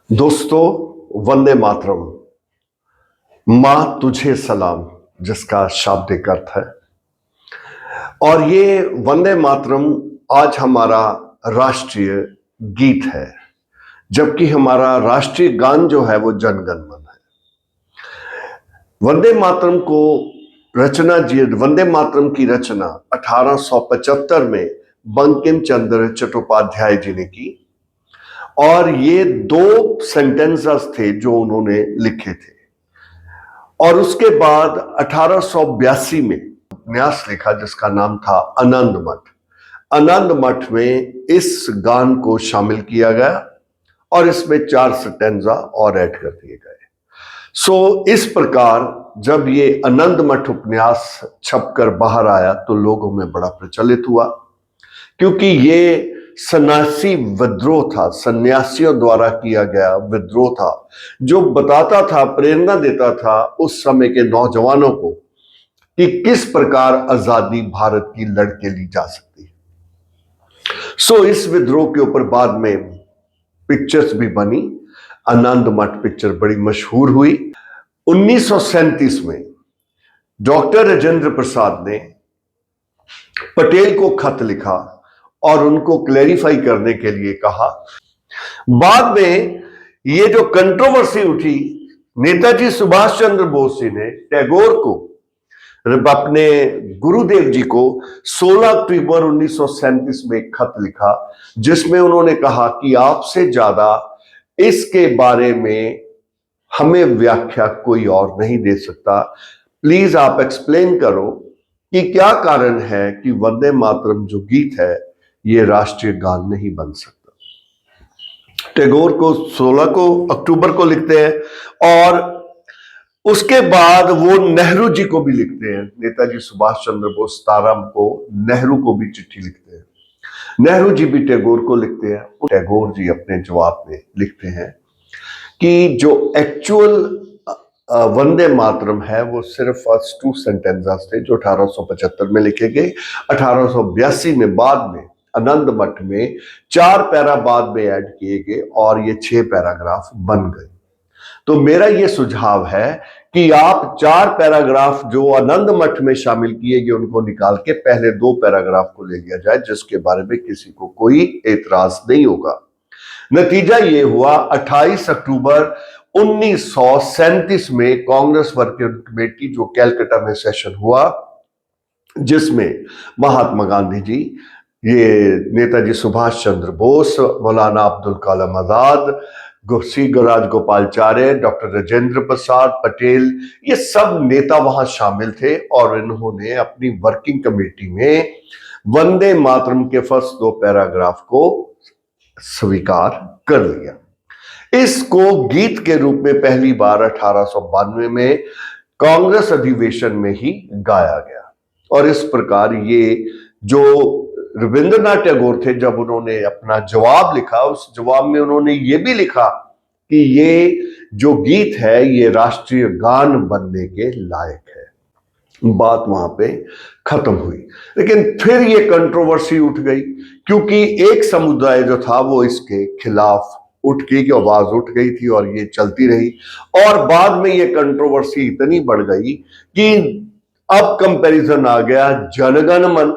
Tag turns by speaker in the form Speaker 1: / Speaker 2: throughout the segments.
Speaker 1: दोस्तों, वंदे मातरम। मां तुझे सलाम, जिसका शाब्दिक अर्थ है। और ये वंदे मातरम आज हमारा राष्ट्रीय गीत है, जबकि हमारा राष्ट्रीय गान जो है वो जनगण मन है। वंदे मातरम को वंदे मातरम की रचना 1875 में बंकिम चंद्र चट्टोपाध्याय जी ने की, और ये 2 सेंटेंसेस थे जो उन्होंने लिखे थे। और उसके बाद 1882 में उपन्यास लिखा जिसका नाम था आनंद मठ। आनंद मठ में इस गान को शामिल किया गया और इसमें 4 स्टैंजा और ऐड कर दिए गए। इस प्रकार जब ये आनंद मठ उपन्यास छपकर बाहर आया तो लोगों में बड़ा प्रचलित हुआ, क्योंकि ये सन्यासी विद्रोह था, सन्यासियों द्वारा किया गया विद्रोह था, जो बताता था, प्रेरणा देता था उस समय के नौजवानों को कि किस प्रकार आजादी भारत की लड़ के ली जा सकती है। इस विद्रोह के ऊपर बाद में पिक्चर्स भी बनी। आनंद मठ पिक्चर बड़ी मशहूर हुई। 1937 में डॉक्टर राजेंद्र प्रसाद ने पटेल को खत लिखा और उनको क्लैरिफाई करने के लिए कहा। बाद में ये जो कंट्रोवर्सी उठी, नेताजी सुभाष चंद्र बोस जी ने टैगोर को, अपने गुरुदेव जी को 16 अक्टूबर 1937 में एक खत लिखा, जिसमें उन्होंने कहा कि आपसे ज्यादा इसके बारे में हमें व्याख्या कोई और नहीं दे सकता। प्लीज आप एक्सप्लेन करो कि क्या कारण है कि वंदे मातरम जो गीत है ये राष्ट्रीय गान नहीं बन सकता। टैगोर को 16 अक्टूबर को लिखते हैं और उसके बाद वो नेहरू जी को भी लिखते हैं। नेताजी सुभाष चंद्र बोस 17 को नेहरू को भी चिट्ठी लिखते हैं। नेहरू जी भी टैगोर को लिखते हैं। टैगोर जी अपने जवाब में लिखते हैं कि जो एक्चुअल वंदे मातरम है वो सिर्फ फर्स्ट 2 सेंटेंसेस थे जो 1875 में लिखे गए। 1882 में बाद में आनंद मठ में 4 पैरा बाद में ऐड किए गए और ये 6 पैराग्राफ बन गए। तो मेरा ये सुझाव है कि आप 4 पैराग्राफ जो आनंद मठ में शामिल किए गए उनको निकाल के पहले 2 पैराग्राफ को ले लिया जाए, जिसके बारे में किसी को कोई एतराज नहीं होगा। नतीजा ये हुआ, 28 अक्टूबर 1937 में कांग्रेस वर्किंग कमेटी जो कैलकाटा में सेशन हुआ, जिसमें महात्मा गांधी जी, ये नेताजी सुभाष चंद्र बोस, मौलाना अब्दुल कलाम आजाद, सी राजगोपालचार्य, डॉक्टर राजेंद्र प्रसाद पटेल, ये सब नेता वहां शामिल थे और इन्होंने अपनी वर्किंग कमेटी में वंदे मातरम के फर्स्ट 2 पैराग्राफ को स्वीकार कर लिया। इसको गीत के रूप में पहली बार 1892 में कांग्रेस अधिवेशन में ही गाया गया। और इस प्रकार ये जो रविंद्रनाथ टैगोर थे, जब उन्होंने अपना जवाब लिखा, उस जवाब में उन्होंने ये भी लिखा कि ये जो गीत है ये राष्ट्रीय गान बनने के लायक है। बात वहां पे खत्म हुई। लेकिन फिर ये कंट्रोवर्सी उठ गई, क्योंकि एक समुदाय जो था वो इसके खिलाफ उठ की आवाज उठ गई थी और ये चलती रही। और बाद में ये कंट्रोवर्सी इतनी बढ़ गई कि अब कंपैरिजन आ गया जनगण मन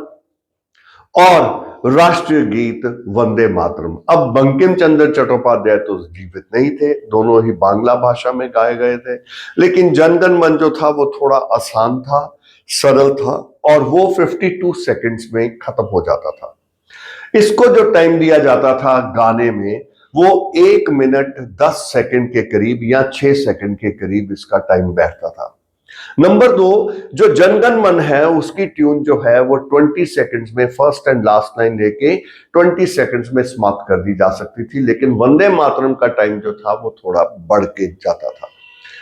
Speaker 1: और राष्ट्रीय गीत वंदे मातरम। अब बंकिम चंद्र चट्टोपाध्याय तो जीवित नहीं थे, दोनों ही बांग्ला भाषा में गाए गए थे, लेकिन जनगण मन जो था वो थोड़ा आसान था, सरल था और वो 52 सेकंड्स में खत्म हो जाता था। इसको जो टाइम दिया जाता था गाने में वो 1 मिनट 10 सेकंड के करीब या 6 सेकंड के करीब इसका टाइम बैठता था। नंबर 2, जो जनगण मन है उसकी ट्यून जो है वो 20 सेकंड्स में फर्स्ट एंड लास्ट लाइन लेके 20 सेकंड्स में समाप्त कर दी जा सकती थी, लेकिन वंदे मातरम का टाइम जो था वो थोड़ा बढ़ के जाता था।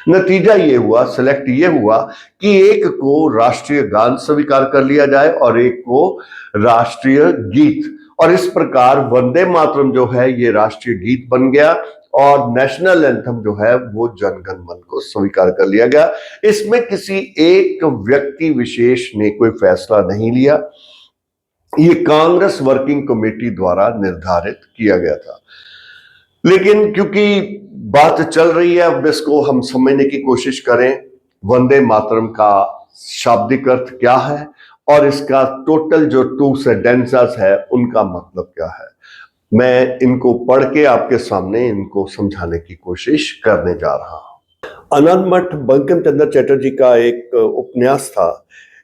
Speaker 1: नतीजा ये हुआ, सिलेक्ट ये हुआ कि एक को राष्ट्रीय गान स्वीकार कर लिया जाए और एक को राष्ट्रीय गीत, और इस प्रकार वंदे मातरम जो है ये राष्ट्रीय गीत बन गया और नेशनल एंथम जो है वो जनगण मन को स्वीकार कर लिया गया। इसमें किसी एक व्यक्ति विशेष ने कोई फैसला नहीं लिया, ये कांग्रेस वर्किंग कमेटी द्वारा निर्धारित किया गया था। लेकिन क्योंकि बात चल रही है, अब इसको हम समझने की कोशिश करें। वंदे मातरम का शाब्दिक अर्थ क्या है और इसका टोटल जो टू सेंटेंसेस है उनका मतलब क्या है। मैं इनको पढ़ के आपके सामने इनको समझाने की कोशिश करने जा रहा हूं। आनंद मठ बंकिम चंद्र चटर्जी का एक उपन्यास था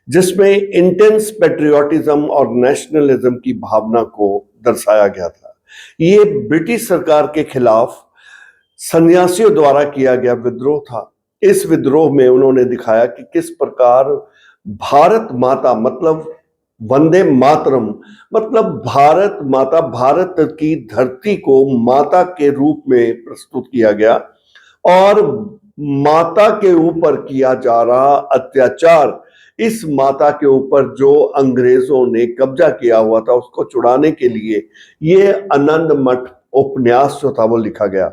Speaker 1: जिसमें इंटेंस पेट्रियोटिज्म और नेशनलिज्म की भावना को दर्शाया गया था। ये ब्रिटिश सरकार के खिलाफ सन्यासियों द्वारा किया गया विद्रोह था। इस विद्रोह में उन्होंने दिखाया कि किस प्रकार भारत माता मतलब वंदे मातरम मतलब भारत माता, भारत की धरती को माता के रूप में प्रस्तुत किया गया और माता के ऊपर किया जा रहा अत्याचार, इस माता के ऊपर जो अंग्रेजों ने कब्जा किया हुआ था उसको छुड़ाने के लिए ये आनंद मठ उपन्यास जो था वो लिखा गया।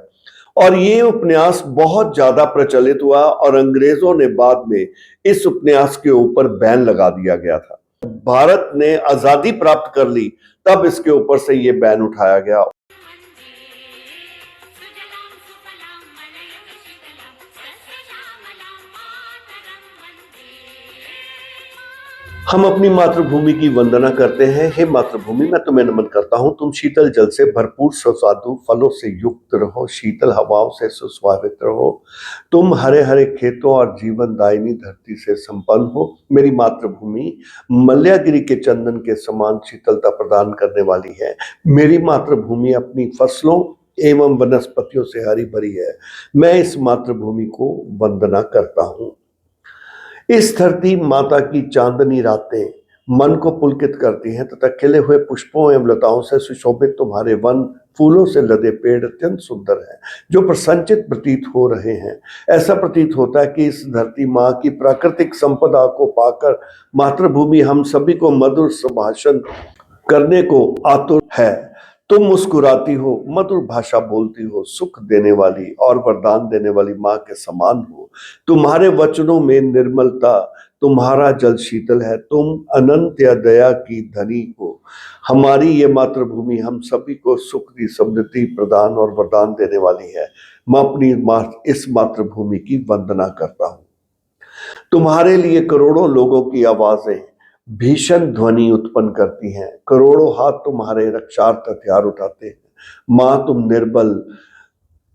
Speaker 1: और ये उपन्यास बहुत ज्यादा प्रचलित हुआ और अंग्रेजों ने बाद में इस उपन्यास के ऊपर बैन लगा दिया गया था। भारत ने आजादी प्राप्त कर ली तब इसके ऊपर से ये बैन उठाया गया। हम अपनी मातृभूमि की वंदना करते हैं। हे मातृभूमि, मैं तुम्हें नमन करता हूँ। तुम शीतल जल से भरपूर सुस्वादु फलों से युक्त रहो, शीतल हवाओं से सुस्वादित रहो। तुम हरे हरे खेतों और जीवन दायिनी धरती से संपन्न हो। मेरी मातृभूमि मल्यागिरी के चंदन के समान शीतलता प्रदान करने वाली है। मेरी मातृभूमि अपनी फसलों एवं वनस्पतियों से हरी भरी है। मैं इस मातृभूमि को वंदना करता हूँ। इस धरती माता की चांदनी रातें मन को पुलकित करती हैं तथा खिले हुए पुष्पों एवं लताओं से सुशोभित तुम्हारे वन, फूलों से लदे पेड़ अत्यंत सुंदर हैं, जो प्रसन्नचित प्रतीत हो रहे हैं। ऐसा प्रतीत होता है कि इस धरती माँ की प्राकृतिक संपदा को पाकर मातृभूमि हम सभी को मधुर संभाषण करने को आतुर है। तुम मुस्कुराती हो, मधुर भाषा बोलती हो, सुख देने वाली और वरदान देने वाली माँ के समान हो। तुम्हारे वचनों में निर्मलता, तुम्हारा जल शीतल है। तुम अनंत दया की धनी हो। हमारी ये मातृभूमि हम सभी को सुख की समृद्धि प्रदान और वरदान देने वाली है। मैं अपनी इस मातृभूमि की वंदना करता हूँ। तुम्हारे लिए करोड़ों लोगों की आवाजें भीषण ध्वनि उत्पन्न करती हैं। करोड़ों हाथ तुम्हारे रक्षार्थ हथियार उठाते हैं। मां, तुम निर्बल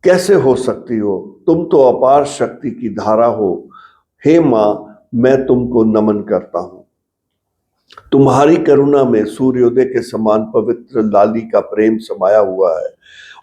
Speaker 1: कैसे हो सकती हो? तुम तो अपार शक्ति की धारा हो। हे मां, मैं तुमको नमन करता हूं। तुम्हारी करुणा में सूर्योदय के समान पवित्र लाली का प्रेम समाया हुआ है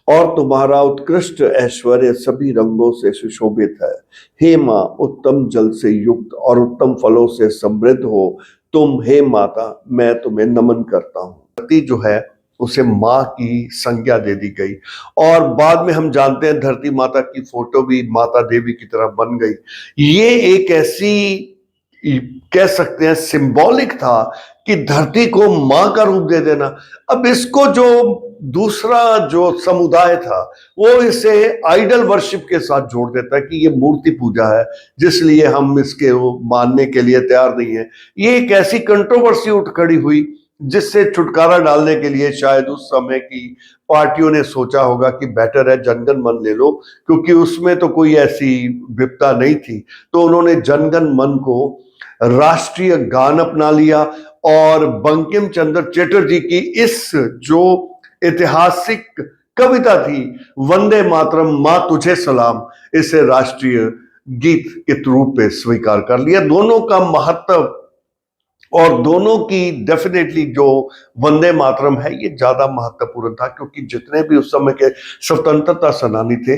Speaker 1: और तुम्हारा उत्कृष्ट ऐश्वर्य सभी रंगों से सुशोभित है। हे मां, उत्तम जल से युक्त और उत्तम फलों से समृद्ध हो तुम। हे माता, मैं तुम्हें नमन करता हूँ। धरती जो है उसे माँ की संज्ञा दे दी गई और बाद में हम जानते हैं धरती माता की फोटो भी माता देवी की तरह बन गई। ये एक ऐसी कह सकते हैं सिंबॉलिक था कि धरती को मां का रूप दे देना। अब इसको जो दूसरा जो समुदाय था वो इसे आइडल वर्शिप के साथ जोड़ देता है कि ये मूर्ति पूजा है, जिसलिए हम इसके वो मानने के लिए तैयार नहीं है। ये एक ऐसी कंट्रोवर्सी उठ खड़ी हुई जिससे छुटकारा डालने के लिए शायद उस समय की पार्टियों ने सोचा होगा कि बेटर है जनगण मन ले लो, क्योंकि उसमें तो कोई ऐसी विपदा नहीं थी। तो उन्होंने जनगण मन को राष्ट्रीय गान अपना लिया और बंकिम चंद्र चटर्जी की इस जो ऐतिहासिक कविता थी वंदे मातरम मां तुझे सलाम, इसे राष्ट्रीय गीत के रूप में स्वीकार कर लिया। दोनों का महत्व और दोनों की डेफिनेटली जो वंदे मातरम है ये ज्यादा महत्वपूर्ण था, क्योंकि जितने भी उस समय के स्वतंत्रता सेनानी थे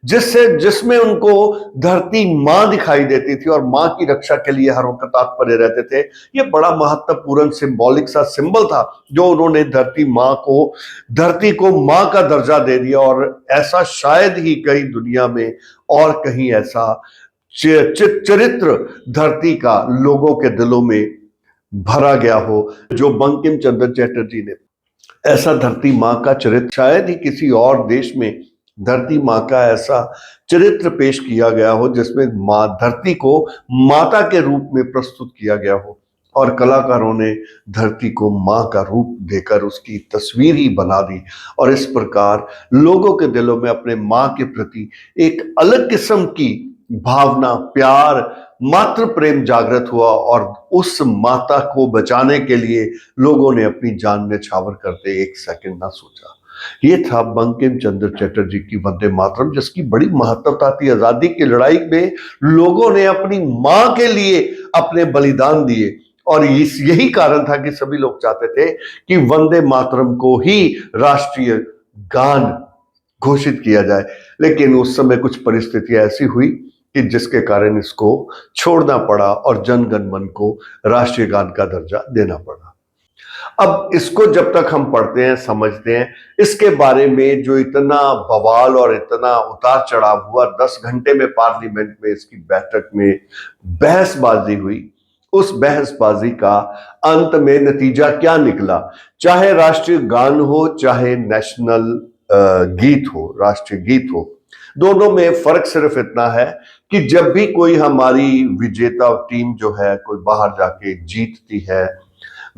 Speaker 1: जिसमें उनको धरती मां दिखाई देती थी और मां की रक्षा के लिए हर वक्त तत्पर रहते थे। ये बड़ा महत्वपूर्ण सिंबॉलिक सा सिंबल था जो उन्होंने धरती को मां का दर्जा दे दिया। और ऐसा शायद ही कई दुनिया में और कहीं ऐसा चरित्र धरती का लोगों के दिलों में भरा गया हो जो बंकिम चंद्र चटर्जी ने। ऐसा धरती माँ का चरित्र शायद ही किसी और देश में धरती माँ का ऐसा चरित्र पेश किया गया हो जिसमें माँ धरती को माता के रूप में प्रस्तुत किया गया हो। और कलाकारों ने धरती को मां का रूप देकर उसकी तस्वीर ही बना दी और इस प्रकार लोगों के दिलों में अपने मां के प्रति एक अलग किस्म की भावना, प्यार, मातृ प्रेम जागृत हुआ और उस माता को बचाने के लिए लोगों ने अपनी जान न्यौछावर करते एक सेकंड ना सोचा। ये था बंकिम चंद्र चटर्जी की वंदे मातरम, जिसकी बड़ी महत्वता थी। आजादी की लड़ाई में लोगों ने अपनी मां के लिए अपने बलिदान दिए और यही कारण था कि सभी लोग चाहते थे कि वंदे मातरम को ही राष्ट्रीय गान घोषित किया जाए, लेकिन उस समय कुछ परिस्थितियां ऐसी हुई कि जिसके कारण इसको छोड़ना पड़ा और जनगण मन को राष्ट्रीय गान का दर्जा देना पड़ा। अब इसको जब तक हम पढ़ते हैं, समझते हैं, इसके बारे में जो इतना बवाल और इतना उतार चढ़ाव हुआ, 10 घंटे में पार्लियामेंट में इसकी बैठक में बहसबाजी हुई, उस बहसबाजी का अंत में नतीजा क्या निकला? चाहे राष्ट्रीय गान हो, चाहे नेशनल गीत हो, राष्ट्रीय गीत हो, दोनों में फर्क सिर्फ इतना है कि जब भी कोई हमारी विजेता टीम जो है कोई बाहर जाके जीतती है,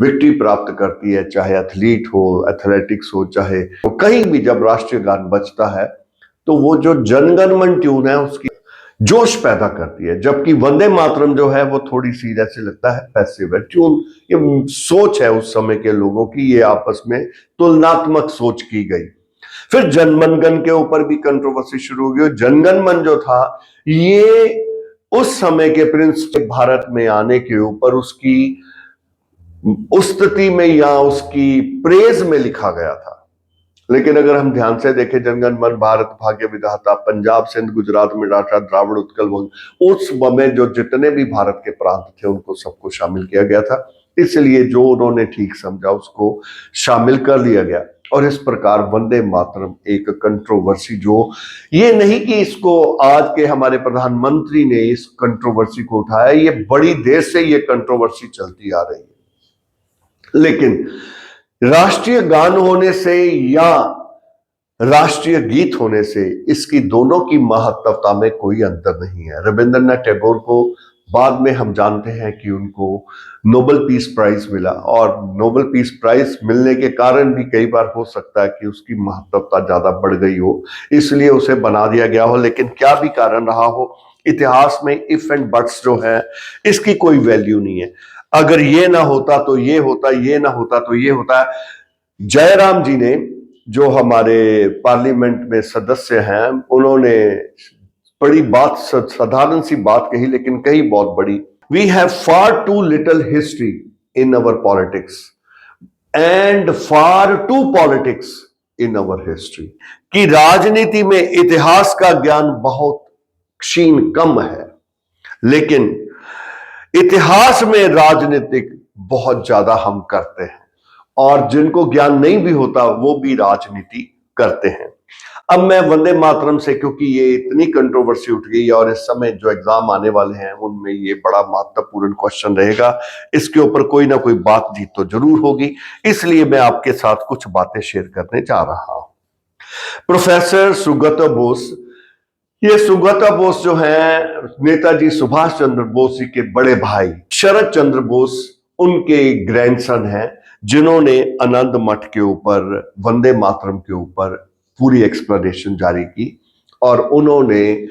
Speaker 1: विक्ट्री प्राप्त करती है, चाहे एथलीट हो, एथलेटिक्स हो, चाहे तो कहीं भी जब राष्ट्रीय गान बजता है तो वो जो जनगण मन ट्यून है उसकी जोश पैदा करती है, जबकि वंदे मातरम जो है वो थोड़ी सी जैसे लगता है पैसिव है ट्यून। ये सोच है उस समय के लोगों की, ये आपस में तुलनात्मक सोच की गई। फिर जनगण मन के ऊपर भी कंट्रोवर्सी शुरू हो गई। जनगण मन जो था ये उस समय के प्रिंस भारत में आने के ऊपर उसकी स्तुति में या उसकी प्रेज में लिखा गया था, लेकिन अगर हम ध्यान से देखें, जनगण मन भारत भाग्य विधाता, पंजाब सिंध गुजरात मराठा द्राविड़ उत्कल वंग, उस समय जो जितने भी भारत के प्रांत थे उनको सबको शामिल किया गया था, इसलिए जो उन्होंने ठीक समझा उसको शामिल कर लिया गया। और इस प्रकार वंदे मातरम एक कंट्रोवर्सी, जो ये नहीं कि इसको आज के हमारे प्रधानमंत्री ने इस कंट्रोवर्सी को उठाया, ये बड़ी देर से ये कंट्रोवर्सी चलती आ रही है, लेकिन राष्ट्रीय गान होने से या राष्ट्रीय गीत होने से इसकी दोनों की महत्वता में कोई अंतर नहीं है। रविंद्रनाथ टैगोर को बाद में हम जानते हैं कि उनको नोबेल पीस प्राइज मिला और नोबेल पीस प्राइज मिलने के कारण भी कई बार हो सकता है कि उसकी महत्वता ज्यादा बढ़ गई हो, इसलिए उसे बना दिया गया हो। लेकिन क्या भी कारण रहा हो, इतिहास में इफ एंड बट्स जो है इसकी कोई वैल्यू नहीं है। अगर ये ना होता तो ये होता, ये ना होता तो ये होता। जयराम जी ने, जो हमारे पार्लियामेंट में सदस्य हैं, उन्होंने बड़ी बात, साधारण सी बात कही लेकिन कही बहुत बड़ी। We have far too little history in our politics and far too politics in our history, कि राजनीति में इतिहास का ज्ञान बहुत क्षीण, कम है, लेकिन इतिहास में राजनीतिक बहुत ज्यादा हम करते हैं और जिनको ज्ञान नहीं भी होता वो भी राजनीति करते हैं। अब मैं वंदे मातरम से, क्योंकि ये इतनी कंट्रोवर्सी उठ गई और इस समय जो एग्जाम आने वाले हैं उनमें ये बड़ा महत्वपूर्ण क्वेश्चन रहेगा, इसके ऊपर कोई ना कोई बातचीत तो जरूर होगी, इसलिए मैं आपके साथ कुछ बातें शेयर करने जा रहा हूं। प्रोफेसर सुगत बोस, ये सुगत बोस जो है नेताजी सुभाष चंद्र बोस जी के बड़े भाई शरद चंद्र बोस, उनके ग्रैंडसन हैं, जिन्होंने आनंद मठ के ऊपर, वंदे मातरम के ऊपर पूरी एक्सप्लेनेशन जारी की और उन्होंने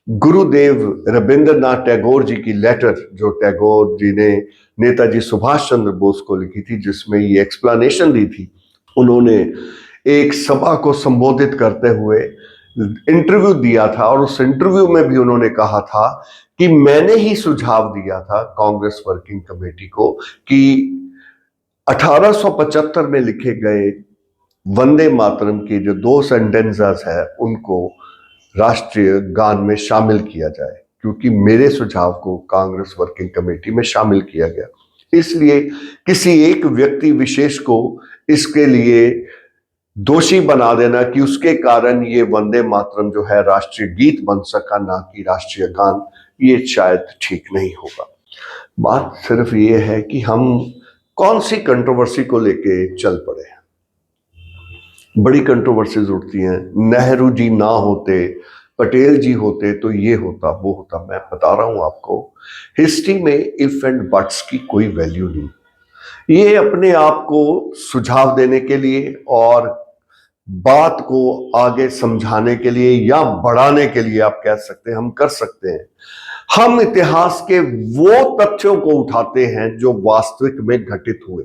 Speaker 1: गुरुदेव रविंद्रनाथ टैगोर जी की लेटर, जो टैगोर जी ने नेताजी सुभाष चंद्र बोस को लिखी थी, जिसमें ये एक्सप्लेनेशन दी थी, उन्होंने एक सभा को संबोधित करते हुए इंटरव्यू दिया था और उस इंटरव्यू में भी उन्होंने कहा था कि मैंने ही सुझाव दिया था कांग्रेस वर्किंग कमेटी को कि 1875 में लिखे गए वंदे मातरम के जो 2 सेंटेंसेस है उनको राष्ट्रीय गान में शामिल किया जाए, क्योंकि मेरे सुझाव को कांग्रेस वर्किंग कमेटी में शामिल किया गया। इसलिए किसी एक व्यक्ति विशेष को इसके लिए दोषी बना देना कि उसके कारण ये वंदे मातरम जो है राष्ट्रीय गीत बन सका, ना कि राष्ट्रीय गान, ये शायद ठीक नहीं होगा। बात सिर्फ ये है कि हम कौन सी कंट्रोवर्सी को लेके चल पड़े हैं। बड़ी कंट्रोवर्सीज उठती हैं, नेहरू जी ना होते, पटेल जी होते तो ये होता वो होता। मैं बता रहा हूं आपको, हिस्ट्री में इफ एंड बट्स की कोई वैल्यू नहीं। ये अपने आप को सुझाव देने के लिए और बात को आगे समझाने के लिए या बढ़ाने के लिए आप कह सकते हैं, हम कर सकते हैं। हम इतिहास के वो तथ्यों को उठाते हैं जो वास्तविक में घटित हुए।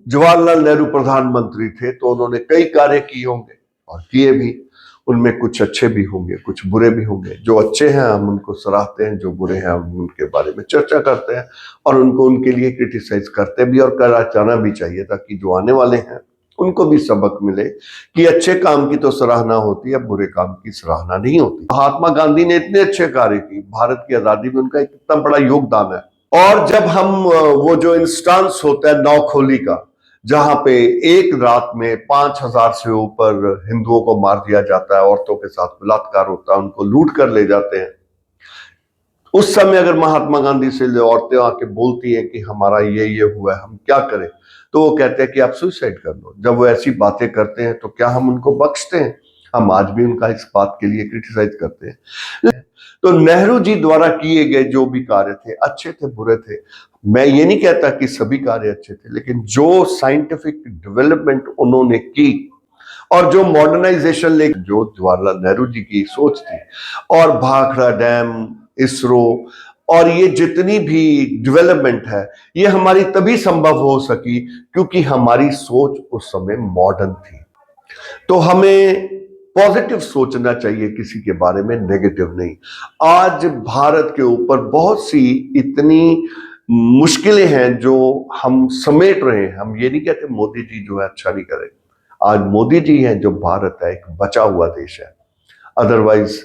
Speaker 1: जवाहरलाल नेहरू प्रधानमंत्री थे तो उन्होंने कई कार्य किए होंगे और किए भी। उनमें कुछ अच्छे भी होंगे, कुछ बुरे भी होंगे। जो अच्छे हैं हम उनको सराहते हैं, जो बुरे हैं हम उनके बारे में चर्चा करते हैं और उनको उनके लिए क्रिटिसाइज करते भी और करा जाना भी चाहिए, ताकि जो आने वाले हैं उनको भी सबक मिले कि अच्छे काम की तो सराहना होती है, बुरे काम की सराहना नहीं होती। महात्मा गांधी ने इतने अच्छे कार्य किए, भारत की आजादी में उनका इतना बड़ा योगदान है। और जब हम वो जो इंस्टांस होता है नौखोली का, जहां पे एक रात में 5,000 से ऊपर हिंदुओं को मार दिया जाता है, औरतों के साथ बलात्कार होता है, उनको लूट कर ले जाते हैं, उस समय अगर महात्मा गांधी से औरतें आके बोलती हैं कि हमारा ये हुआ है, हम क्या करें, तो वो कहते हैं कि आप सुसाइड कर लो। जब वो ऐसी बातें करते हैं तो क्या हम उनको बख्शते हैं? हम आज भी उनका इस बात के लिए क्रिटिसाइज करते हैं। तो नेहरू जी द्वारा किए गए जो भी कार्य थे, अच्छे थे बुरे थे, मैं ये नहीं कहता कि सभी कार्य अच्छे थे, लेकिन जो साइंटिफिक डेवलपमेंट उन्होंने की और जो मॉडर्नाइजेशन ले, जो जवाहरलाल नेहरू जी की सोच थी, और भाखड़ा डैम, इसरो और ये जितनी भी डेवलपमेंट है, ये हमारी तभी संभव हो सकी क्योंकि हमारी सोच उस समय मॉडर्न थी। तो हमें पॉजिटिव सोचना चाहिए किसी के बारे में, नेगेटिव नहीं। आज भारत के ऊपर बहुत सी इतनी मुश्किलें हैं जो हम समेट रहे हैं। हम ये नहीं कहते मोदी जी जो है अच्छा नहीं करे, आज मोदी जी हैं जो भारत है एक बचा हुआ देश है। अदरवाइज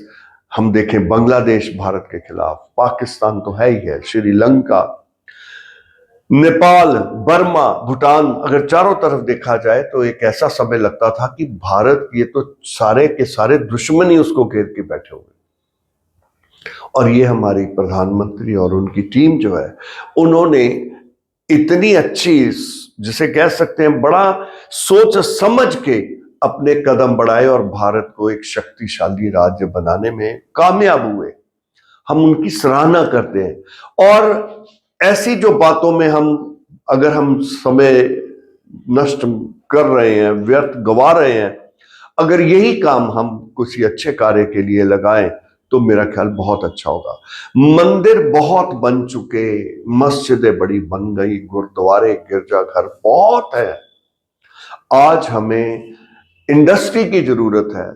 Speaker 1: हम देखें बांग्लादेश भारत के खिलाफ, पाकिस्तान तो है ही है, श्रीलंका, नेपाल, बर्मा, भूटान, अगर चारों तरफ देखा जाए तो एक ऐसा समय लगता था कि भारत ये तो सारे के सारे दुश्मन ही उसको घेर के बैठे हुए। और ये हमारी प्रधानमंत्री और उनकी टीम जो है, उन्होंने इतनी अच्छी, जिसे कह सकते हैं बड़ा सोच समझ के अपने कदम बढ़ाए और भारत को एक शक्तिशाली राज्य बनाने में कामयाब हुए। हम उनकी सराहना करते हैं। और ऐसी जो बातों में अगर हम समय नष्ट कर रहे हैं, व्यर्थ गवा रहे हैं, अगर यही काम हम किसी अच्छे कार्य के लिए लगाएं तो मेरा ख्याल बहुत अच्छा होगा। मंदिर बहुत बन चुके, मस्जिदें बड़ी बन गई, गुरुद्वारे, गिरजाघर बहुत है। आज हमें इंडस्ट्री की जरूरत है,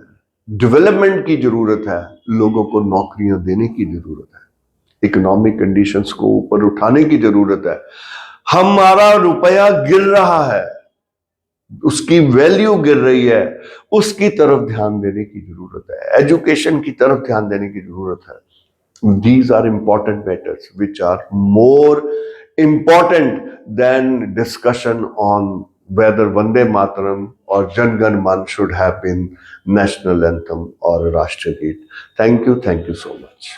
Speaker 1: डेवलपमेंट की जरूरत है, लोगों को नौकरियां देने की जरूरत है, इकोनॉमिक कंडीशंस को ऊपर उठाने की जरूरत है। हमारा रुपया गिर रहा है, उसकी वैल्यू गिर रही है, उसकी तरफ ध्यान देने की जरूरत है, एजुकेशन की तरफ ध्यान देने की जरूरत है। These are important matters which are more important than discussion on whether Vande Mataram or Jan Gan Man should have been national anthem or Rashtriya Geet. Thank you so much.